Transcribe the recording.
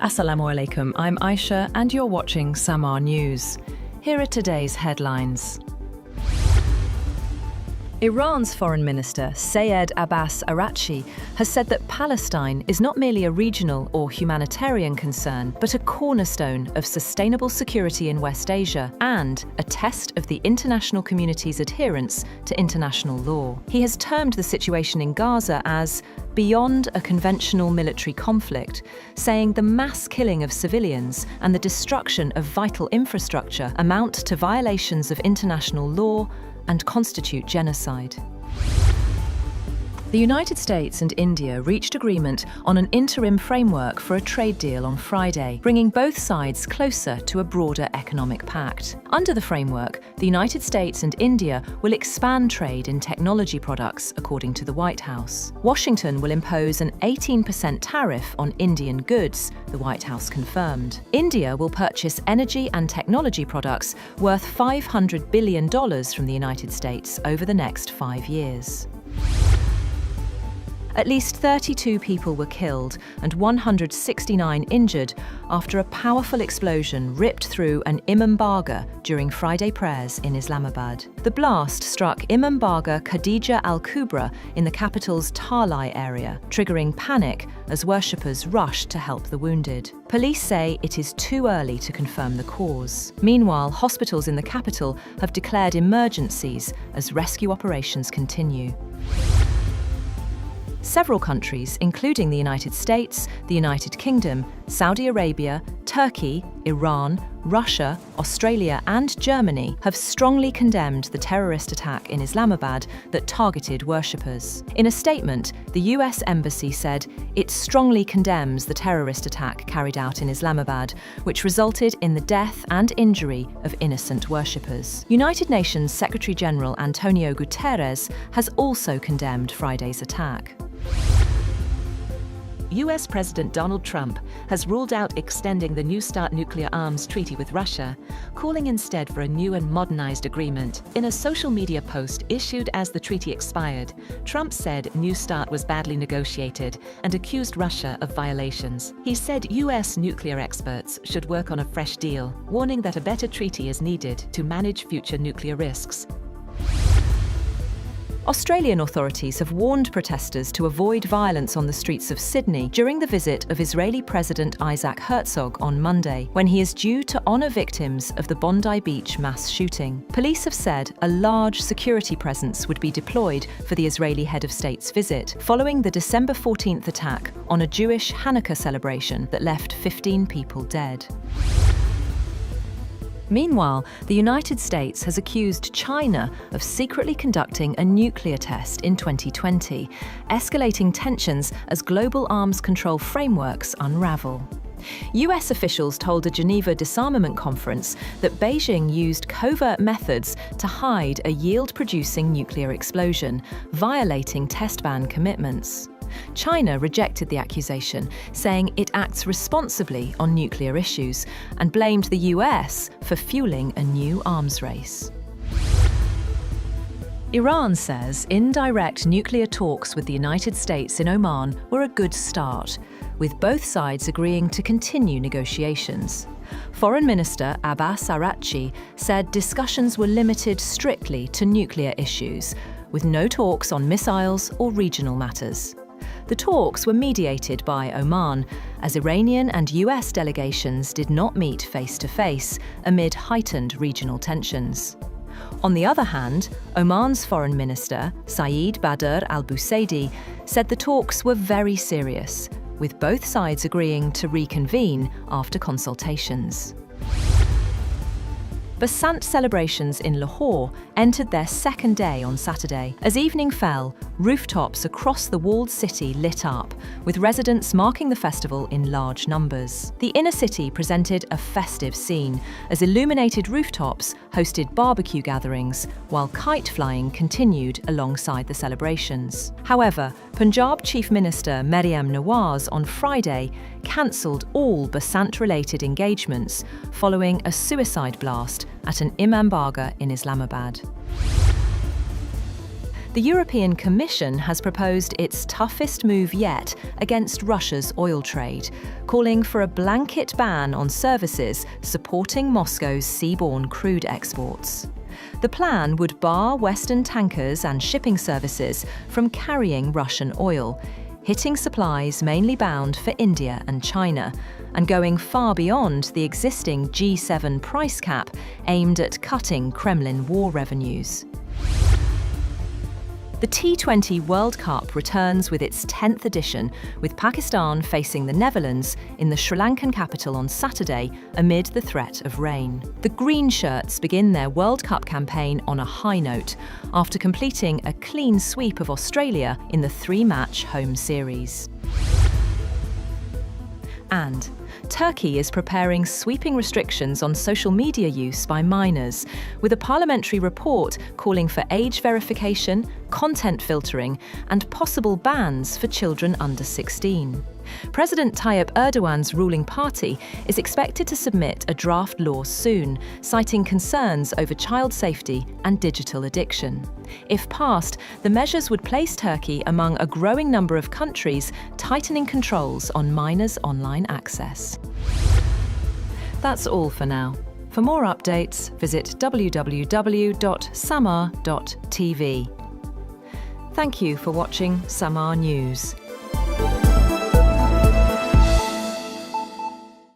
Assalamu alaikum, I'm Aisha and you're watching Samaa News. Here are today's headlines. Iran's Foreign Minister, Seyed Abbas Araghchi, has said that Palestine is not merely a regional or humanitarian concern, but a cornerstone of sustainable security in West Asia and a test of the international community's adherence to international law. He has termed the situation in Gaza as beyond a conventional military conflict, saying the mass killing of civilians and the destruction of vital infrastructure amount to violations of international law and constitute genocide. The United States and India reached agreement on an interim framework for a trade deal on Friday, bringing both sides closer to a broader economic pact. Under the framework, the United States and India will expand trade in technology products, according to the White House. Washington will impose an 18% tariff on Indian goods, the White House confirmed. India will purchase energy and technology products worth $500 billion from the United States over the next 5 years. At least 32 people were killed and 169 injured after a powerful explosion ripped through an Imam Baga during Friday prayers in Islamabad. The blast struck Imam Baga Khadija Al-Kubra in the capital's Tarlai area, triggering panic as worshippers rushed to help the wounded. Police say it is too early to confirm the cause. Meanwhile, hospitals in the capital have declared emergencies as rescue operations continue. Several countries, including the United States, the United Kingdom, Saudi Arabia, Turkey, Iran, Russia, Australia and Germany, have strongly condemned the terrorist attack in Islamabad that targeted worshippers. In a statement, the US Embassy said it strongly condemns the terrorist attack carried out in Islamabad, which resulted in the death and injury of innocent worshippers. United Nations Secretary-General Antonio Guterres has also condemned Friday's attack. US President Donald Trump has ruled out extending the New START nuclear arms treaty with Russia, calling instead for a new and modernized agreement. In a social media post issued as the treaty expired, Trump said New START was badly negotiated and accused Russia of violations. He said US nuclear experts should work on a fresh deal, warning that a better treaty is needed to manage future nuclear risks. Australian authorities have warned protesters to avoid violence on the streets of Sydney during the visit of Israeli President Isaac Herzog on Monday, when he is due to honour victims of the Bondi Beach mass shooting. Police have said a large security presence would be deployed for the Israeli head of state's visit, following the December 14th attack on a Jewish Hanukkah celebration that left 15 people dead. Meanwhile, the United States has accused China of secretly conducting a nuclear test in 2020, escalating tensions as global arms control frameworks unravel. US officials told a Geneva disarmament conference that Beijing used covert methods to hide a yield-producing nuclear explosion, violating test ban commitments. China rejected the accusation, saying it acts responsibly on nuclear issues and blamed the US for fueling a new arms race. Iran says indirect nuclear talks with the United States in Oman were a good start, with both sides agreeing to continue negotiations. Foreign Minister Abbas Araghchi said discussions were limited strictly to nuclear issues, with no talks on missiles or regional matters. The talks were mediated by Oman, as Iranian and US delegations did not meet face-to-face amid heightened regional tensions. On the other hand, Oman's Foreign Minister, Seyed al-Busaidi, said the talks were very serious, with both sides agreeing to reconvene after consultations. Basant celebrations in Lahore entered their second day on Saturday. As evening fell, rooftops across the walled city lit up, with residents marking the festival in large numbers. The inner city presented a festive scene, as illuminated rooftops hosted barbecue gatherings, while kite flying continued alongside the celebrations. However, Punjab Chief Minister Maryam Nawaz on Friday cancelled all Basant-related engagements following a suicide blast at an Imam Baga in Islamabad. The European Commission has proposed its toughest move yet against Russia's oil trade, calling for a blanket ban on services supporting Moscow's seaborne crude exports. The plan would bar Western tankers and shipping services from carrying Russian oil, hitting supplies mainly bound for India and China, and going far beyond the existing G7 price cap aimed at cutting Kremlin war revenues. The T20 World Cup returns with its 10th edition, with Pakistan facing the Netherlands in the Sri Lankan capital on Saturday amid the threat of rain. The Green Shirts begin their World Cup campaign on a high note after completing a clean sweep of Australia in the 3-match home series. And Turkey is preparing sweeping restrictions on social media use by minors, with a parliamentary report calling for age verification, content filtering, and possible bans for children under 16. President Tayyip Erdogan's ruling party is expected to submit a draft law soon, citing concerns over child safety and digital addiction. If passed, the measures would place Turkey among a growing number of countries tightening controls on minors' online access. That's all for now. For more updates, visit www.samaa.tv. Thank you for watching Samaa News.